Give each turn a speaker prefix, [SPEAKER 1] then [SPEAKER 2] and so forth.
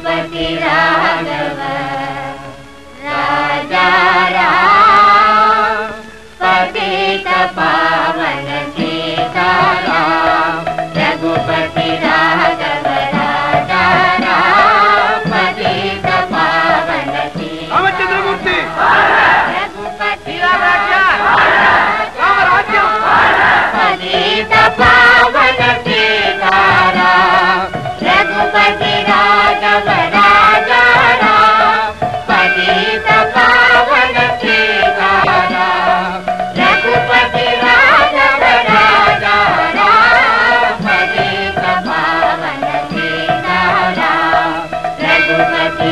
[SPEAKER 1] रघुपति राघव राजा राम पतित पावन सीताराम रघुपति राघव राजा राम पतित पावन
[SPEAKER 2] रामचंद्रमूर्ति
[SPEAKER 1] रघुपति राजा पतित पावन सीताराम रघुपति राघव राजा राम पतित पावन सीताराम रघुपति राघव राजा राम पतित पावन सीताराम रघुपति